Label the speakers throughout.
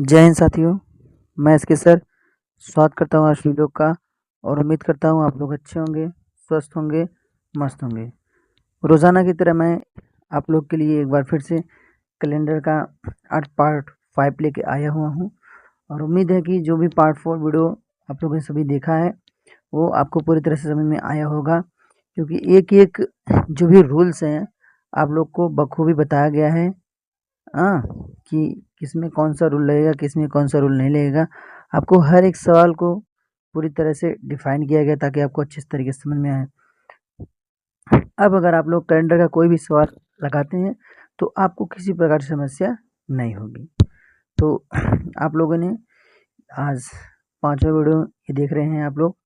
Speaker 1: जय हिंद साथियों। मैं एसके सर स्वागत करता हूँ आज वीडियो का और उम्मीद करता हूँ आप लोग अच्छे होंगे, स्वस्थ होंगे, मस्त होंगे। रोज़ाना की तरह मैं आप लोग के लिए एक बार फिर से कैलेंडर का 8 पार्ट 5 लेके आया हुआ हूँ और उम्मीद है कि जो भी पार्ट 4 वीडियो आप लोगों ने सभी देखा है वो आपको पूरी तरह से समझ में आया होगा, क्योंकि एक जो भी रूल्स हैं आप लोग को बखूबी बताया गया है। हाँ, कि किसमें कौन-सा रूल लगेगा, किसमें कौन-सा रूल नहीं लगेगा। आपको हर एक सवाल को पूरी तरह से डिफ़ाइन किया गया ताकि आपको अच्छे तरीके से समझ में आए। अब अगर आप लोग कैलेंडर का कोई भी सवाल लगाते हैं, तो आपको किसी प्रकार की समस्या नहीं होगी। तो आप लोगों ने आज 5वाँ वीडियो ये देख रहे हैं आप लोग,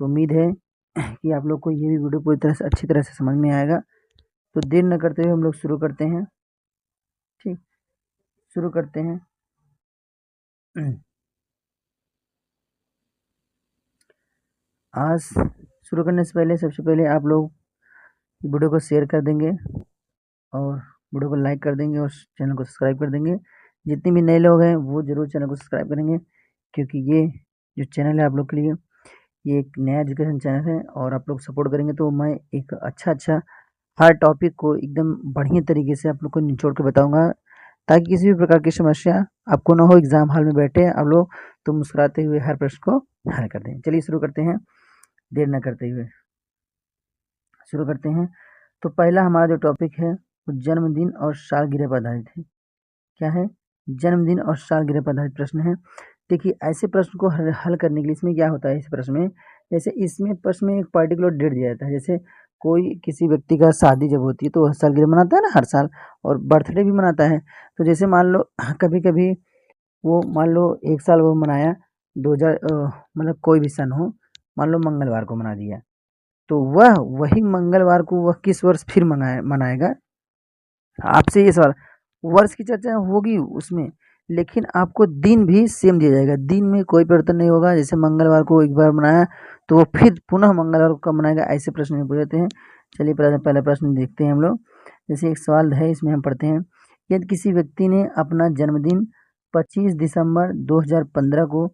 Speaker 1: तो उम्मीद है कि आप लोग को ये भी वीडियो पूरी तरह से अच्छी तरह से समझ में आएगा। तो देर न करते हुए हम लोग शुरू करते हैं। ठीक, शुरू करते हैं। आज शुरू करने से पहले सबसे पहले आप लोग वीडियो को शेयर कर देंगे और वीडियो को लाइक कर देंगे और चैनल को सब्सक्राइब कर देंगे। जितने भी नए लोग हैं वो ज़रूर चैनल को सब्सक्राइब करेंगे, क्योंकि ये जो चैनल है आप लोग के लिए ये एक नया एजुकेशन चैनल है और आप लोग सपोर्ट करेंगे तो मैं एक अच्छा हर टॉपिक को एकदम बढ़िया तरीके से आप लोग को निचोड़ के बताऊँगा, ताकि किसी भी प्रकार की समस्या आपको ना हो। एग्ज़ाम हॉल में बैठे आप लोग तो मुस्कुराते हुए हर प्रश्न को हल कर दें। चलिए शुरू करते हैं, देर न करते हुए शुरू करते हैं। तो पहला हमारा जो टॉपिक है वो जन्मदिन और सालगिरह पर आधारित है। क्या है? जन्मदिन और सालगिरह पर आधारित प्रश्न है। देखिए, ऐसे प्रश्न को हल करने के लिए इसमें क्या होता है, इस प्रश्न में जैसे इसमें प्रश्न में एक पर्टिकुलर डेट दिया जाता है। जैसे कोई किसी व्यक्ति का शादी जब होती है तो वह सालगिरह मनाता है ना हर साल, और बर्थडे भी मनाता है। तो जैसे मान लो कभी कभी वो मान लो एक साल वो मनाया 2000 मतलब कोई भी सन हो, मान लो मंगलवार को मना दिया, तो वह वही मंगलवार को वह किस वर्ष फिर मनाएगा। आपसे ये सवाल, वर्ष की चर्चा होगी उसमें, लेकिन आपको दिन भी सेम दिया जाएगा, दिन में कोई परिवर्तन नहीं होगा। जैसे मंगलवार को एक बार मनाया तो वो फिर पुनः मंगलवार को कब मनाएगा, ऐसे प्रश्न में पूछते हैं। चलिए पहला प्रश्न देखते हैं हम लोग। जैसे एक सवाल है, इसमें हम पढ़ते हैं, यदि किसी व्यक्ति ने अपना जन्मदिन 25 दिसंबर 2015 को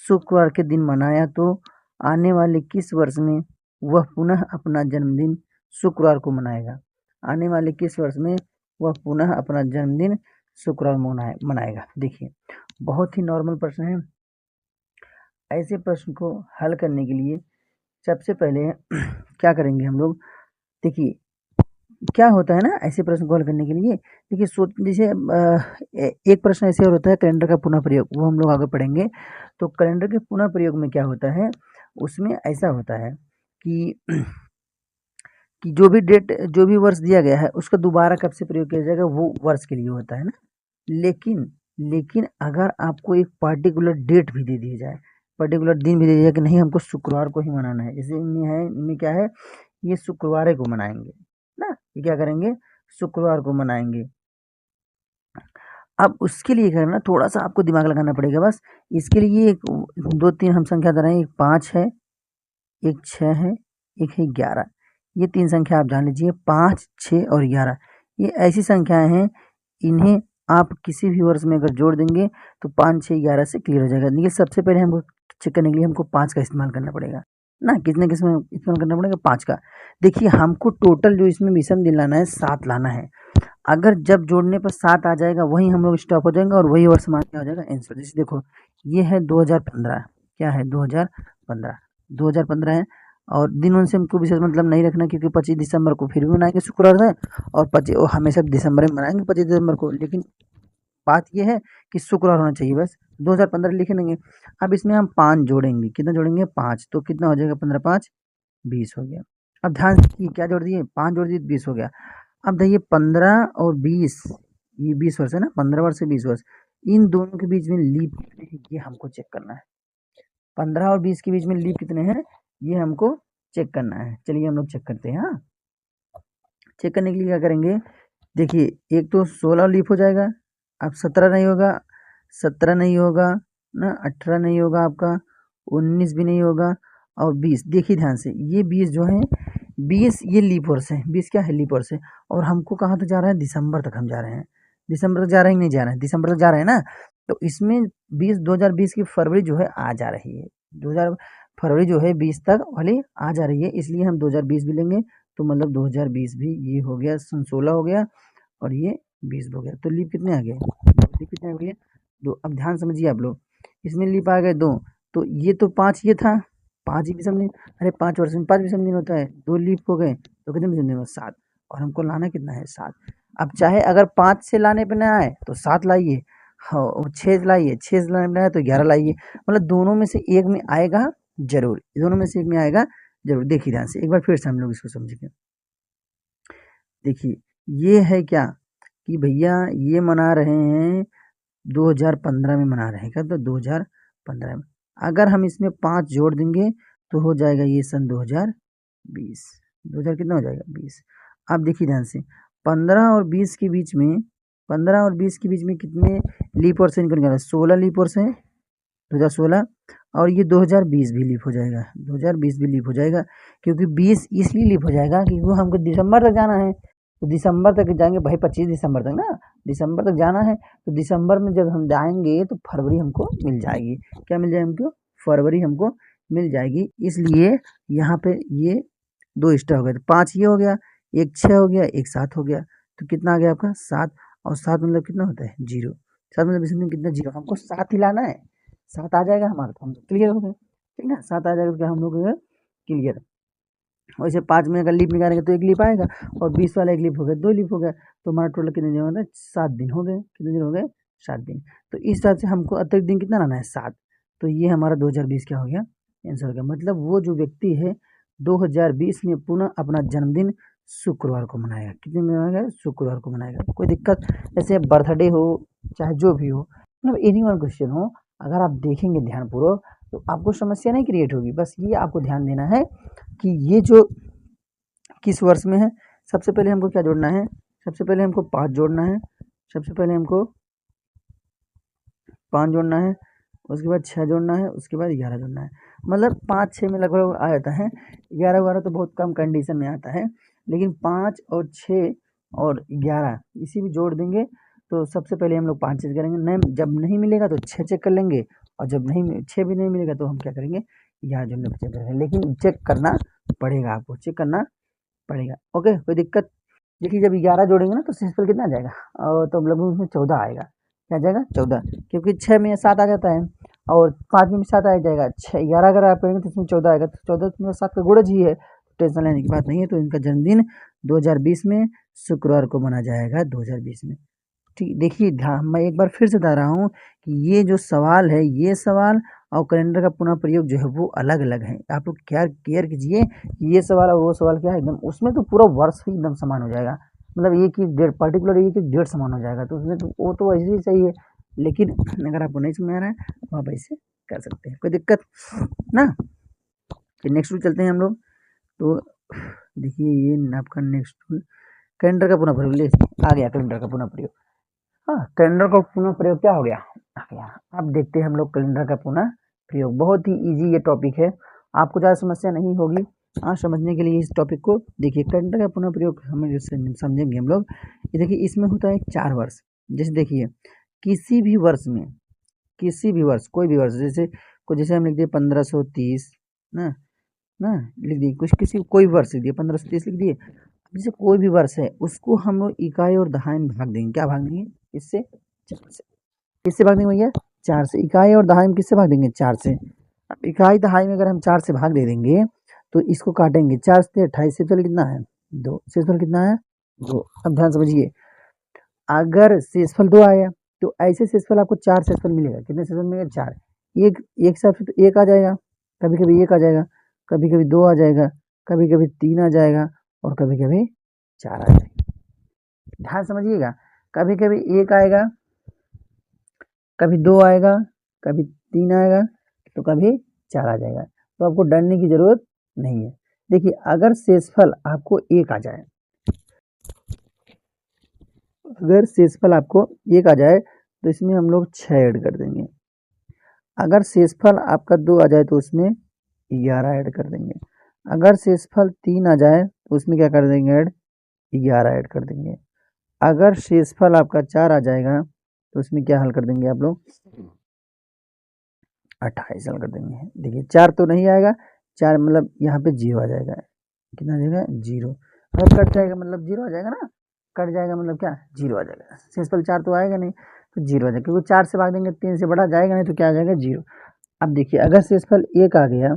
Speaker 1: शुक्रवार के दिन मनाया तो आने वाले किस वर्ष में वह पुनः अपना जन्मदिन शुक्रवार को मनाएगा। आने वाले किस वर्ष में वह पुनः अपना जन्मदिन शुक्रवार मनाएगा। देखिए, बहुत ही नॉर्मल प्रश्न है। ऐसे प्रश्न को हल करने के लिए सबसे पहले क्या करेंगे हम लोग, देखिए क्या होता है ना, ऐसे प्रश्न को हल करने के लिए देखिए सोच, जैसे एक प्रश्न ऐसे और होता है कैलेंडर का पुनः प्रयोग, वो हम लोग आगे पढ़ेंगे। तो कैलेंडर के पुनः प्रयोग में क्या होता है, उसमें ऐसा होता है कि कि जो भी डेट जो भी वर्ष दिया गया है उसका दोबारा कब से प्रयोग किया जाएगा वो वर्ष के लिए होता है ना। लेकिन लेकिन अगर आपको एक पर्टिकुलर डेट भी दे दी जाए, पर्टिकुलर दिन भी दे दिया जाए कि नहीं हमको शुक्रवार को ही मनाना है, जैसे इनमें क्या है, ये शुक्रवार को मनाएंगे ना, ये क्या करेंगे, शुक्रवार को मनाएंगे। अब उसके लिए करना थोड़ा सा आपको दिमाग लगाना पड़ेगा बस। इसके लिए एक 2-3 हम संख्या दे रहे हैं, एक 5 है, एक 6 है, एक है 11। ये 3 संख्या आप जान लीजिए, 5, 6 और 11। ये ऐसी संख्याएं हैं, इन्हें आप किसी भी वर्ष में अगर जोड़ देंगे तो 5, 6, 11 से क्लियर हो जाएगा। देखिए सबसे पहले हमको चेक करने के लिए हमको 5 का इस्तेमाल करना पड़ेगा ना, किसने किसमें इस्तेमाल करना पड़ेगा, 5 का। देखिए हमको टोटल जो इसमें विषम दिन लाना है 7 लाना है। अगर जब जोड़ने पर 7 आ जाएगा वही हम लोग स्टॉप हो जाएंगे और वही वर्ष मान क्या हो जाएगा आंसर। जैसे देखो ये है 2015, क्या है 2015, 2015 है, और दिन उन से हमको विशेष मतलब नहीं रखना, क्योंकि 25 दिसंबर को फिर भी मनाएंगे शुक्रवार है, और 25 हमेशा दिसंबर में मनाएंगे 25 दिसंबर को, लेकिन बात ये है कि शुक्रवार होना चाहिए बस। 2015 लिख लेंगे। अब इसमें हम 5 जोड़ेंगे, कितना जोड़ेंगे 5, तो कितना हो जाएगा 15 5 20 हो गया। अब ध्यान से क्या जोड़ दिए, 5 जोड़ दिए 20 हो गया। अब देखिए 15 और 20, ये 20 वर्ष है ना, 15 वर्ष से 20 वर्ष, इन दोनों के बीच में लीप कितने हैं ये हमको चेक करना है। 15 और 20 के बीच में लीप कितने हैं ये हमको चेक करना है। चलिए हम लोग चेक करते हैं। हाँ, चेक करने के लिए क्या करेंगे, देखिए एक तो 16 लीप हो जाएगा, अब 17 नहीं होगा, 17 नहीं होगा ना, 18 नहीं होगा आपका, 19 भी नहीं होगा, और 20। देखिए ध्यान से, ये 20 जो है 20 ये लीप वर्ष है, 20 क्या है लीप वर्ष है, और हमको कहाँ तक जा रहा है, दिसंबर तक हम जा रहे हैं। दिसंबर तक जा रहे हैं नहीं जा रहे हैं, दिसंबर तक जा रहे हैं ना। तो इसमें 2020 की फरवरी जो है आ जा रही है, 2000 फरवरी जो है 20 तक वाली आ जा रही है, इसलिए हम 2020 भी लेंगे। तो मतलब 2020 भी ये हो गया, सन 16 हो गया और ये 20 हो गया। तो लीप कितने आ गए, लीप कितने आ गए, 2। अब ध्यान समझिए आप लोग, इसमें लीप आ गए 2, तो ये तो 5 ये था, 5 ही विषम दिन। अरे 5 वर्ष में 5 विषम दिन होता है, 2 लीप हो गए तो कितने विषम दिन हुए, 7। और हमको लाना कितना है, 7। अब चाहे अगर 5 से लाने पे ना आए तो 7 लाइए, हाँ 6 लाइए, 6 से लाने पे ना आए तो 11 लाइए, मतलब दोनों में से एक में आएगा जरूर, दोनों में से एक में आएगा जरूर। देखिए ध्यान से एक बार फिर से हम लोग इसको समझेंगे। देखिए ये है क्या कि भैया ये मना रहे हैं 2015 में मना रहे हैं, क्या तो 2015 में, अगर हम इसमें 5 जोड़ देंगे तो हो जाएगा ये सन 2020, 2000 कितना हो जाएगा 20। आप देखिए ध्यान से 15 और 20 के बीच में, 15 और 20 के बीच में कितने लीप वर्ष इनको निकालना है, 16 लीप वर्ष है 2016, और ये 2020 भी लीप हो जाएगा, 2020 भी लीप हो जाएगा, क्योंकि 20 इसलिए लीप हो जाएगा क्योंकि वो हमको दिसंबर तक जाना है, तो दिसंबर तक जाएंगे भाई, 25 दिसंबर तक ना, दिसंबर तक जाना है, तो दिसंबर में जब हम जाएंगे तो फरवरी हमको मिल जाएगी, क्या मिल जाएगी हमको, फरवरी हमको मिल जाएगी। इसलिए यहाँ पे ये 2 एक्स्ट्रा हो गया, तो 5 ये हो गया, एक 6 हो गया, एक 7 हो गया, तो कितना आ गया आपका 7, और 7 मतलब कितना होता है 0, 7 मतलब इसमें कितना 0, हमको 7 ही लाना है, 7 आ जाएगा हमारा तो हम क्लियर हो गए, ठीक ना, 7 आ जाएगा तो क्या हम लोग क्लियर। वैसे 5 में अगर लीप निकालेंगे तो 1 लीप आएगा, और 20 वाला 1 लीप हो गया, 2 लीप हो गया, तो हमारा टोटल कितने दिन हो गए, 7 दिन हो गए, कितने दिन हो गए 7 दिन। तो इस तरह से हमको अतिरिक्त दिन कितना लाना है 7, तो ये हमारा 2020 क्या हो गया, आंसर हो गया। मतलब वो जो व्यक्ति है 2020 में पुनः अपना जन्मदिन शुक्रवार को मनाएगा, कितने दिन मनाएगा, शुक्रवार को मनाएगा। कोई दिक्कत, जैसे बर्थडे हो चाहे जो भी हो, मतलब एनी वन क्वेश्चन हो, अगर आप देखेंगे ध्यानपूर्वक तो आपको समस्या नहीं क्रिएट होगी। बस ये आपको ध्यान देना है कि ये जो किस वर्ष में है। सबसे पहले हमको क्या जोड़ना है, सबसे पहले हमको 5 जोड़ना है, सबसे पहले हमको 5 जोड़ना है, उसके बाद 6 जोड़ना है, उसके बाद 11 जोड़ना है। मतलब 5 6 में लगभग आ जाता है, 11 12 तो बहुत कम कंडीशन में आता है, लेकिन 5 और 6 और 11 इसी भी जोड़ देंगे। तो सबसे पहले हम लोग 5 चेक करेंगे, नहीं जब नहीं मिलेगा तो 6 चेक कर लेंगे, और जब नहीं 6 भी नहीं मिलेगा तो हम क्या करेंगे, 11 जोड़ने पर चेक करेंगे, लेकिन चेक करना पड़ेगा, आपको चेक करना पड़ेगा। ओके, कोई दिक्कत। देखिए जब 11 जोड़ेंगे ना तो शेषफल कितना आ जाएगा, और तो लगभग उसमें 14 आएगा, क्या आ जाएगा 14, क्योंकि 6 में 7 आ जाता है, और 5 में भी 7 आ जाएगा, 6 11 अगर आप करेंगे तो इसमें 14 आएगा, तो 14 में 7 का गुणज ही है, टेंशन लेने की बात नहीं है। तो इनका जन्मदिन 2020 में शुक्रवार को मना जाएगा, 2020 में। ठीक, देखिए ध्यान, मैं एक बार फिर से बता रहा हूँ कि ये जो सवाल है, ये सवाल और कैलेंडर का पुनः प्रयोग जो है वो अलग अलग है। आप लोग क्या केयर कीजिए कि ये सवाल और वो सवाल क्या है एकदम, उसमें तो पूरा वर्ष ही एकदम समान हो जाएगा, मतलब एक ही डेट पर्टिकुलर, एक एक डेट समान हो जाएगा, तो उसमें तो वो तो ऐसे ही सही है। लेकिन अगर आपको नहीं समझ आ रहा है तो आप ऐसे कर सकते हैं, कोई दिक्कत ना। फिर नेक्स्ट रूल चलते हैं हम लोग। तो देखिए ये आपका नेक्स्ट रूल, कैलेंडर का पुनः प्रयोग, ले आ गया कैलेंडर का पुनः प्रयोग। हाँ, कैलेंडर का पुनः प्रयोग क्या हो गया, आ गया। अब देखते हैं हम लोग कैलेंडर का पुनः प्रयोग, बहुत ही इजी ये टॉपिक है, आपको ज़्यादा समस्या नहीं होगी आज समझने के लिए इस टॉपिक को। देखिए कैलेंडर का पुनः प्रयोग हमें जैसे समझेंगे हम लोग, ये देखिए इसमें होता है 4 वर्ष। जैसे देखिए किसी भी वर्ष में, किसी भी वर्ष, कोई भी वर्ष, जैसे जैसे हम लिख दिए 1530 ना, ना लिख दिए, कुछ किसी कोई वर्ष लिख दिए 1530 लिख दिए। जैसे कोई भी वर्ष है उसको हम लोग इकाई और दहाई में भाग देंगे, क्या भाग देंगे, इससे 4 से, किससे भाग देंगे भैया, 4 से। इकाई और दहाई में किससे भाग देंगे, 4 से। अब इकाई दहाई में अगर हम 4 से भाग दे देंगे तो इसको काटेंगे, 4 से 28, शेषफल कितना है 2, शेषफल कितना है 2। अब ध्यान समझिए, अगर शेषफल 2 आया तो ऐसे शेषफल आपको 4 शेषफल मिलेगा, कितने शेषफल मिलेगा 4, एक एक हिसाब से तो 1 आ जाएगा, कभी कभी 1 आ जाएगा, कभी कभी 2 आ जाएगा, कभी कभी 3 आ जाएगा, और कभी कभी 4 आ जाएगा। ध्यान समझिएगा, कभी कभी 1 आएगा, कभी 2 आएगा, कभी 3 आएगा, तो कभी 4 आ जाएगा, तो आपको डरने की जरूरत नहीं है। देखिए अगर शेषफल आपको 1 आ जाए, अगर शेषफल आपको 1 आ जाए तो इसमें हम लोग 6 ऐड कर देंगे। अगर शेषफल आपका 2 आ जाए तो उसमें 11 ऐड कर देंगे। अगर शेषफल 3 आ जाए तो उसमें क्या कर देंगे ऐड, 11 ऐड कर देंगे। अगर शेषफल आपका 4 आ जाएगा तो उसमें क्या हल कर देंगे आप लोग, 28 हल कर देंगे। देखिए 4 तो नहीं आएगा, 4 मतलब यहाँ पे 0 आ जाएगा, कितना आ जाएगा 0। अगर कट जाएगा मतलब 0 आ जाएगा ना, कट जाएगा मतलब क्या 0 आ जाएगा। सिंपल 4 तो आएगा नहीं, तो 0 आ जाएगा, क्योंकि 4 से भाग देंगे 3 से बड़ा जाएगा नहीं, तो क्या आ जाएगा 0। अब देखिए अगर शेषफल 1 आ गया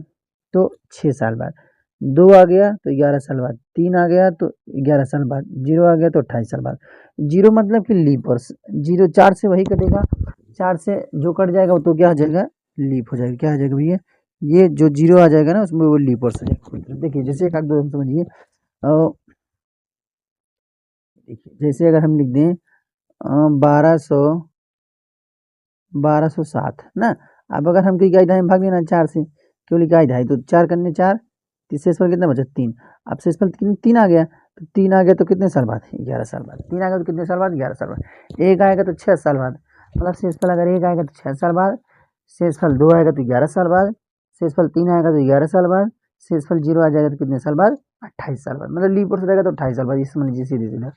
Speaker 1: तो 6 साल बाद, 2 आ गया तो 11 साल बाद, 3 आ गया तो 11 साल बाद, 0 आ गया तो 28 साल बाद। 0 मतलब कि लीप वर्ष, 0 4 से वही कटेगा, 4 से जो कट जाएगा वो तो क्या हो जाएगा, लीप हो जाएगा। क्या हो जाएगा भैया, ये जो 0 आ जाएगा ना उसमें वो लीप वर्ष हो जाएगा। देखिए जैसे एक आध दो समझिए, देखिए जैसे अगर हम लिख दें 1207 ना। अब अगर हमको इकाई दहाई में भाग देना 4 से, केवल इकाई दहाई, तो 4 करने 4, शेषफल कितना बचा 3। अब शेषफल 3 आ गया, तो 3 आ गया तो कितने साल बाद, 11 साल बाद। 3 आ गया तो कितने साल बाद, 11 साल बाद। 1 आएगा तो 6 साल बाद, मतलब शेषफल अगर 1 आएगा तो 6 साल बाद, शेषफल 2 आएगा तो 11 साल बाद, शेषफल 3 आएगा तो 11 साल बाद, शेषफल 0 आ जाएगा तो कितने साल बाद, 28 साल बाद। मतलब लीप वर्ष रहेगा तो 28 साल बाद, इस समझ लीजिए सीधे सीधा।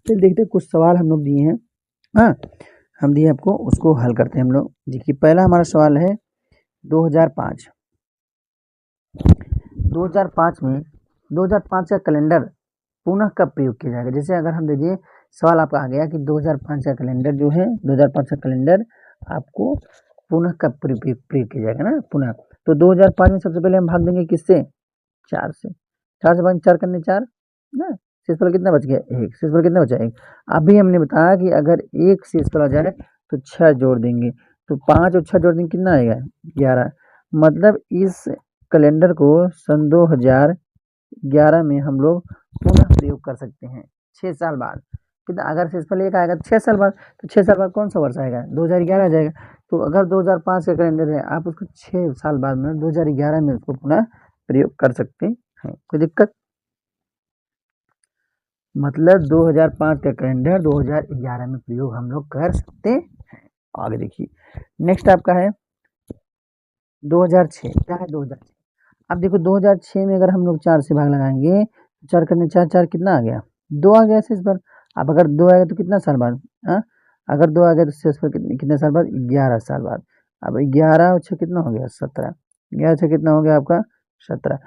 Speaker 1: फिर देखते हैं कुछ सवाल हम लोग दिए हैं, हाँ हम दिए आपको, उसको हल करते हैं हम लोग। देखिए पहला हमारा सवाल है 2005। 2005 में 2005 का कैलेंडर पुनः कब प्रयोग किया जाएगा। जैसे अगर हम दे दिए सवाल आपका आ गया कि 2005 का कैलेंडर जो है, 2005 का कैलेंडर आपको पुनः कब प्रयोग किया जाएगा ना, पुनः। तो 2005 में सबसे पहले हम भाग देंगे किससे, 4 से। 4 से भाग 4 करने 4 ना, शेषफल कितना बच गया 1, शेषफल कितना बचा 1। अभी हमने बताया कि अगर 1 शेषफल आ जाए तो 6 जोड़ देंगे, तो 5 और 6 जोड़ देंगे कितना आएगा 11। मतलब इस कैलेंडर को सन 2011 में हम लोग पुनः प्रयोग कर सकते हैं 6 साल बाद। कितना, अगर शेषफल 1 आएगा तो 6 साल बाद, तो 6 साल बाद कौन सा वर्ष आएगा, 2011 आ जाएगा। तो अगर 2005 का कैलेंडर है, आप उसको 6 साल बाद में 2011 में उसको पुनः प्रयोग कर सकते हैं, कोई दिक्कत। मतलब 2005 का कैलेंडर 2011 में प्रयोग हम लोग कर सकते हैं। आगे देखिए नेक्स्ट आपका है 2006। क्या है 2006, अब देखो 2006 में अगर हम लोग 4 से भाग लगाएंगे, 4 करने 4, 4 कितना आ गया 2 आ गया शेष पर। अब अगर 2 आएगा तो कितना साल बाद, हाँ अगर 2 आ गया तो शेष पर कितने साल बाद, 11 साल बाद। अब 11 और 6 कितना हो गया 17, 11 6 कितना हो गया आपका 17।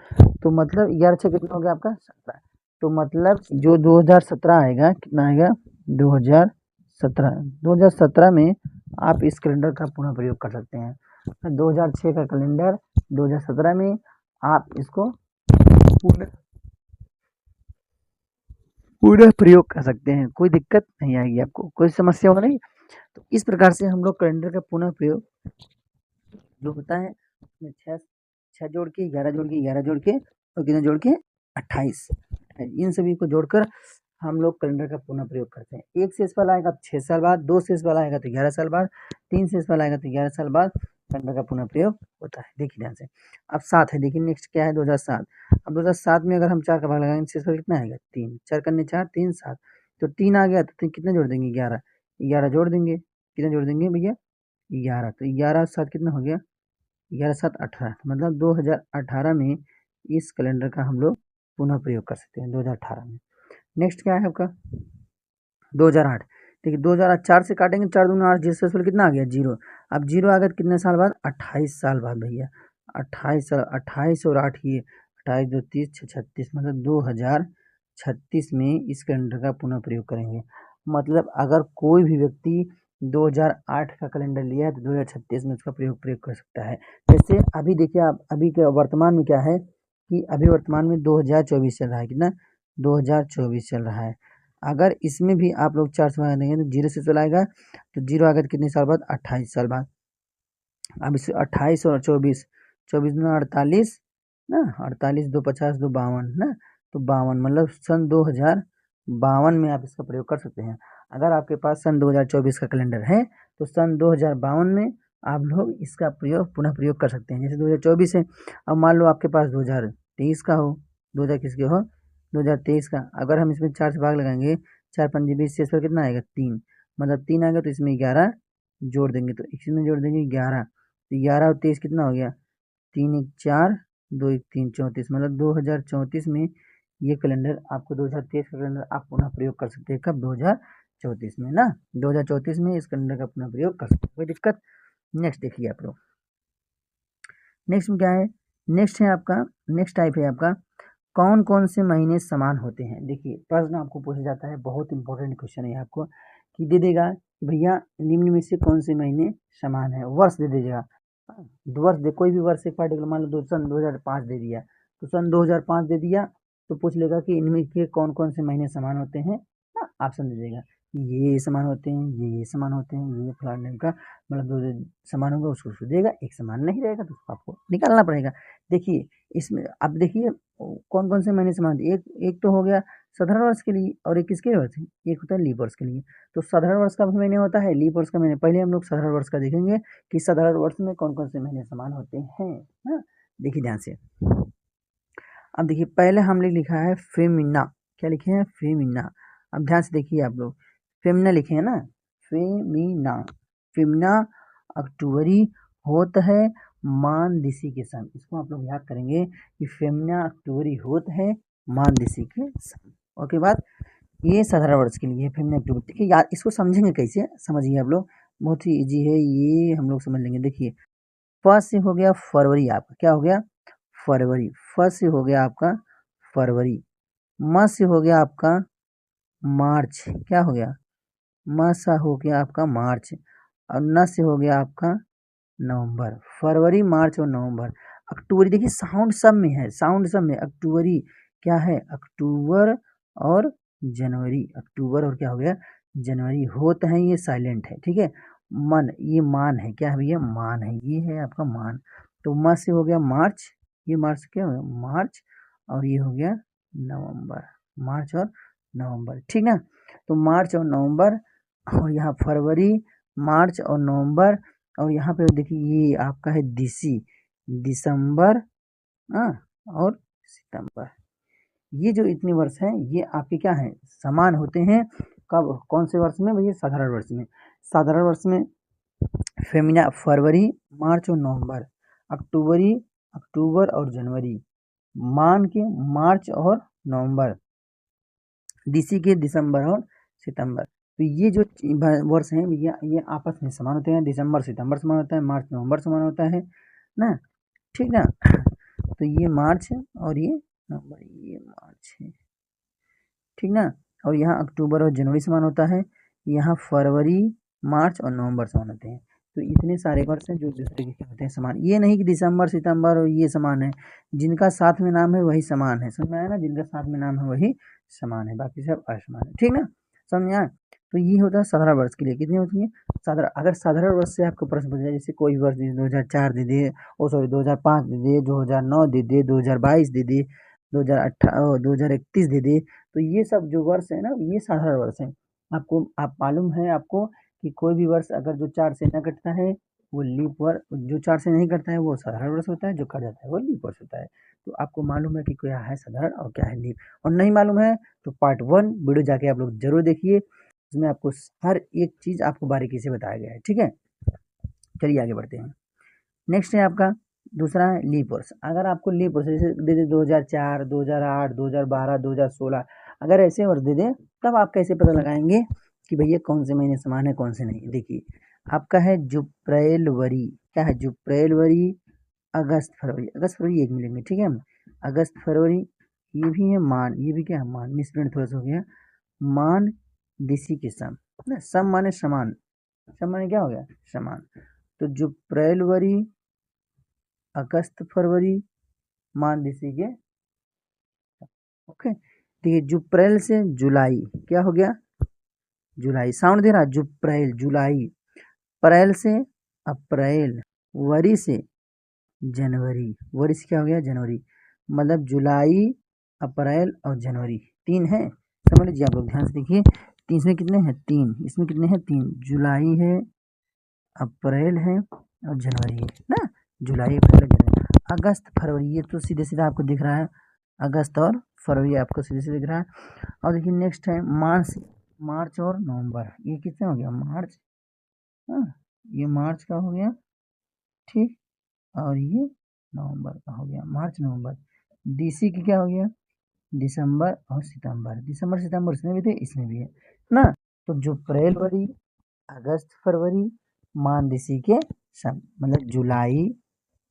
Speaker 1: तो मतलब 11 6 कितना हो गया आपका 17। तो मतलब जो 2017 आएगा कितना आएगा 2017, 2017 में आप इस कैलेंडर का पुनः प्रयोग कर सकते हैं। 2006 का कैलेंडर 2017 में आप इसको पुनः पुनः प्रयोग कर सकते हैं, कोई दिक्कत नहीं आएगी आपको, कोई समस्या हो नहीं। तो इस प्रकार से हम लोग कैलेंडर का पुनः प्रयोग जो होता है उसमें 6 जोड़ के 11 जोड़ के 11 जोड़ के और कितना जोड़ के 28, इन सभी को जोड़कर हम लोग कैलेंडर का पुनः प्रयोग करते हैं। 1 शेषफल आएगा तो 6 साल बाद, 2 शेषफल आएगा तो 11 साल बाद, 3 शेषफल आएगा तो 11 साल बाद कैलेंडर का पुनः प्रयोग होता है। देखिए ध्यान से। अब 7 है, देखिए नेक्स्ट क्या है 2007। अब 2007 में अगर हम 4 का भाग लगाएंगे शेषफल कितना आएगा 3, 4 करने 4 3 7, तो 3 आ गया तो कितने जोड़ देंगे 11, 11 जोड़ देंगे, कितना जोड़ देंगे भैया 11, तो 11 और 7 कितना हो गया 11 7 18, मतलब 2018 में इस कैलेंडर का हम लोग पुनः प्रयोग कर सकते हैं 2018 में। नेक्स्ट क्या है आपका 2008। देखिए 2008 4 से काटेंगे 4 दूनी 8, जिससे कितना आ गया 0। अब 0 आ गया तो कितने साल बाद 28 साल बाद भैया, 28 साल, 28 और 8 ये 28 2 30 6 36, मतलब 2036 में इस कैलेंडर का पुनः प्रयोग करेंगे। मतलब अगर कोई भी व्यक्ति 2008 का कैलेंडर लिया है तो 2036 में उसका प्रयोग कर सकता है। जैसे अभी देखिए आप अभी के वर्तमान में क्या है कि अभी वर्तमान में 2024 चल रहा है, कितना 2024 चल रहा है। अगर इसमें भी आप लोग 4 से भाग देंगे तो 0 से चलाएगा, तो 0 आएगा तो कितने साल बाद 28 साल बाद। अब इस 28 और 24, 24 में 48 ना, 48 2 50 2 52 ना, तो 52 मतलब सन 2052 में आप इसका प्रयोग कर सकते हैं। अगर आपके पास सन 2024 का कैलेंडर है तो सन 2052 में आप लोग इसका प्रयोग पुनः प्रयोग कर सकते हैं। जैसे 2024 है, अब मान लो आपके पास 2023 का हो, 2000 किसके हो 2023 का, अगर हम इसमें 4 से भाग लगाएंगे 4 पंजे 20, शेष पर कितना आएगा 3, मतलब 3 आएगा तो इसमें 11 जोड़ देंगे, तो इसमें जोड़ देंगे 11, तो 11 और 23 कितना हो गया 3 1 4 2 1 3 34, मतलब 2034 में ये कैलेंडर आपको 2023 का कैलेंडर आप पुनः प्रयोग कर सकते हैं कब 2034 में ना 2034 में इस कैलेंडर का पुनः प्रयोग कर सकते हैं, कोई दिक्कत। नेक्स्ट देखिए आप लोग, नेक्स्ट में क्या है, नेक्स्ट है आपका, नेक्स्ट टाइप है आपका कौन कौन से महीने समान होते हैं। देखिए प्रश्न आपको पूछा जाता है, बहुत इंपॉर्टेंट क्वेश्चन है आपको, कि दे देगा कि भैया निम्न में से कौन से महीने समान है, वर्ष दे दीजिएगा, वर्ष दे, कोई भी वर्ष एक पार्टिकुलर मान लो सन 2005 दे दिया, तो सन 2005 दे दिया तो पूछ लेगा कि इनमें के कौन कौन से महीने समान होते हैं, ऑप्शन दे देगा, ये समान होते हैं, ये समान होते हैं, ये फलाने का मतलब जो समान होगा उसको देगा, एक समान नहीं रहेगा तो उसको आपको निकालना पड़ेगा। देखिए इसमें अब देखिए कौन कौन से महीने समान, एक एक तो हो गया साधारण वर्ष के लिए और एक किसके वर्ष, एक होता है लीप वर्ष के लिए। तो साधारण वर्ष का भी महीने होता है, लीप वर्ष का महीने, पहले हम लोग साधारण वर्ष का देखेंगे कि साधारण वर्ष में कौन कौन से महीने समान होते हैं। हाँ देखिए ध्यान से, अब देखिए पहले हमने लिखा है फेमिना, क्या लिखे हैं फेमिना, अब ध्यान से देखिए आप लोग, फेमिना लिखे हैं ना, फेमिना, फेमिना अक्टूबरी होता है मान दिशी के सम, इसको आप लोग याद करेंगे कि फेमिना अक्टूबरी होता है मान दिशी के सम। ओके बात, ये साधारण वर्ष के लिए है फेमिना अक्टूबर। देखिए यार इसको समझेंगे कैसे, समझिए आप लोग, बहुत ही इजी है ये, हम लोग समझ लेंगे। देखिए फर्स्ट से हो गया फरवरी, आपका क्या हो गया फरवरी, फर्स्ट से हो गया आपका फरवरी, म से हो गया आपका मार्च, क्या हो गया म सा हो गया आपका मार्च, और न से हो गया आपका नवंबर, फरवरी मार्च और नवंबर। अक्टूबर देखिए साउंड सब में है, साउंड सब में, अक्टूबरी क्या है अक्टूबर और जनवरी, अक्टूबर और क्या हो गया जनवरी, होता है ये साइलेंट है, ठीक है। मन ये मान है, क्या है भैया मान है, ये है आपका मान। तो म से हो गया मार्च, ये मार्च क्या हो गया मार्च, और ये हो गया नवंबर, मार्च और नवंबर, ठीक ना। तो मार्च और नवंबर, और यहाँ फरवरी मार्च और नवंबर, और यहाँ पे देखिए ये आपका है दिसंबर, हाँ, और सितंबर, ये जो इतने वर्ष हैं ये आपके क्या हैं समान होते हैं, कब कौन से वर्ष में भैया साधारण वर्ष में, साधारण वर्ष में फेमिना फरवरी मार्च और नवंबर, अक्टूबरी अक्टूबर और जनवरी, मान के मार्च और नवंबर, दिसी के दिसंबर और सितंबर। तो ये जो वर्ष हैं भैया ये आपस में समान होते हैं, दिसंबर सितंबर समान होता है, मार्च नवंबर समान होता है ना, ठीक ना। तो ये मार्च है और ये नवंबर, ये मार्च है, ठीक ना। और यहाँ अक्टूबर और जनवरी समान होता है, यहाँ फरवरी मार्च और नवंबर समान होते हैं। तो इतने सारे वर्ष हैं जो दूसरे के क्या होते हैं समान, ये नहीं कि दिसंबर सितंबर और ये समान है, जिनका साथ में नाम है वही समान है, समझ में आया ना, जिनका साथ में नाम है वही समान है, बाकी सब असमान है, ठीक ना, समझ में आया। तो ये होता है साधारण वर्ष के लिए, कितनी होती है साधारण, अगर साधारण वर्ष से आपको प्रश्न पूछा जाए, जैसे कोई वर्ष दे 2004 दे दे, ओ सॉरी 2005 दे दे, 2009 दे दे, 2022 दे दे, 2018 2031 दे दे, तो ये सब जो वर्ष है ना ये साधारण वर्ष है। आपको आप मालूम है आपको कि कोई भी वर्ष अगर जो 4 से न कटता है वो लीप वर्ष, जो 4 से नहीं कटता है वो साधारण वर्ष होता है, जो कट जाता है वो लीप वर्ष होता है। तो आपको मालूम है कि क्या है साधारण और क्या है लीप, और नहीं मालूम है तो पार्ट 1 वीडियो जाके आप लोग जरूर देखिए, उसमें आपको हर एक चीज़ आपको बारीकी से बताया गया है, ठीक है। चलिए आगे बढ़ते हैं। नेक्स्ट है आपका दूसरा है लीप वर्ष, अगर आपको लीप वर्ष जैसे दे दे 2004 2008 2012 2016, अगर ऐसे वर्ष दे दे तब आप कैसे पता लगाएंगे कि भैया कौन से महीने समान है कौन से नहीं। देखिए आपका है जुप्रैलवरी, क्या है जुप्रैलवरी, अगस्त फरवरी, अगस्त फरवरी एक मिलेंगे, ठीक है, अगस्त फरवरी, ये भी है मान, ये भी क्या है मान, मिसप्रिंट थोड़ा सा हो गया, मान दिशी के सम ना, सम माने समान, सम माने क्या हो गया समान। तो जुप्रैलवरी अगस्त फरवरी मान दिसी के, ओके। देखिए जुप्रैल से जुलाई, क्या हो गया जुलाई, साउंड दे रहा जुप्रैल जुलाई, अप्रैल से अप्रैल, वरी से जनवरी, वरी से क्या हो गया जनवरी, मतलब जुलाई अप्रैल और जनवरी तीन है, समझ लीजिए आप लोग ध्यान से देखिए, तीन इसमें कितने हैं तीन, इसमें कितने हैं तीन, जुलाई है अप्रैल है और जनवरी है ना, जुलाई अप्रैल और जनवरी, अगस्त फरवरी ये तो सीधे सीधा आपको दिख रहा है, अगस्त और फरवरी आपको सीधे सीधे दिख रहा है। और देखिए नेक्स्ट है मार्च, मार्च और नवंबर, ये कितने हो गया मार्च, हाँ ये मार्च का हो गया, ठीक, और ये नवंबर का हो गया, मार्च नवंबर। डीसी की क्या हो गया दिसंबर और सितंबर, दिसंबर सितंबर इसमें भी थे, इसमें भी है ना। तो जो फरवरी, अगस्त, फरवरी, मार्च इसी के सब, मतलब जुलाई,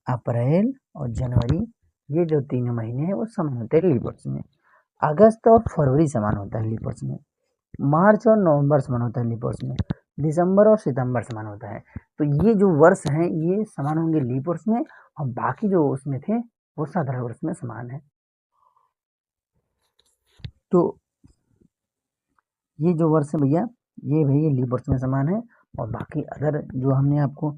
Speaker 1: अप्रैल और जनवरी, ये जो 3 महीने हैं वो समान होते हैं लीप वर्ष में। अगस्त और फरवरी समान होता है लीप वर्ष में। मार्च और नवंबर समान होता है लीप वर्ष में। दिसंबर और सितंबर समान होता है। तो ये जो वर्ष हैं ये समान होंगे लीप वर्ष में, और बाकी जो उसमें थे वो साधारण वर्ष में समान है। तो ये जो वर्ष है भैया, ये भैया लीप वर्ष में समान है। और बाकी अगर जो हमने आपको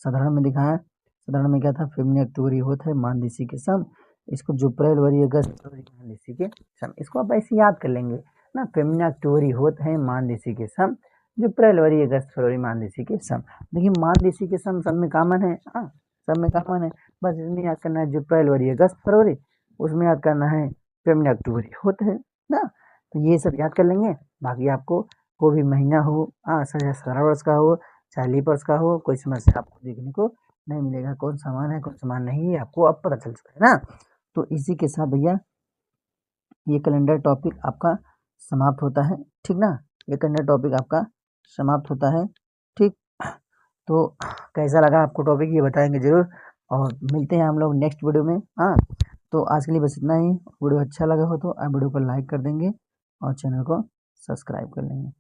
Speaker 1: साधारण में दिखाया, साधारण में क्या था, फरवरी अक्टूबर होता है मान इसी के सम, इसको जो अप्रैल फरवरी अगस्त फरवरी मान इसी के सम, इसको आप ऐसे याद कर लेंगे ना। फरवरी अक्टूबर होता है मान इसी के सम, जो अप्रैल फरवरी अगस्त फरवरी मान इसी के सम। देखिए मान इसी के सम सब में कॉमन है, हाँ सब में कॉमन है। बस इसमें याद करना है जो अप्रैल फरवरी अगस्त फरवरी, उसमें याद करना है फरवरी अक्टूबर होता है ना। तो ये सब याद कर लेंगे। बाकी आपको कोई भी महीना हो, चाहे सारा वर्ष का हो, चाहे लीप वर्ष का हो, कोई समस्या आपको देखने को नहीं मिलेगा। कौन समान है कौन समान नहीं है आपको अब पता चल चुका है ना। तो इसी के साथ भैया ये कैलेंडर टॉपिक आपका समाप्त होता है, ठीक ना। ये कैलेंडर टॉपिक आपका समाप्त होता है, ठीक। तो कैसा लगा आपको टॉपिक ये बताएंगे जरूर, और मिलते हैं हम लोग नेक्स्ट वीडियो में। हाँ, तो आज के लिए बस इतना ही। वीडियो अच्छा लगा हो तो आप वीडियो को लाइक कर देंगे और चैनल को सब्सक्राइब कर लेंगे।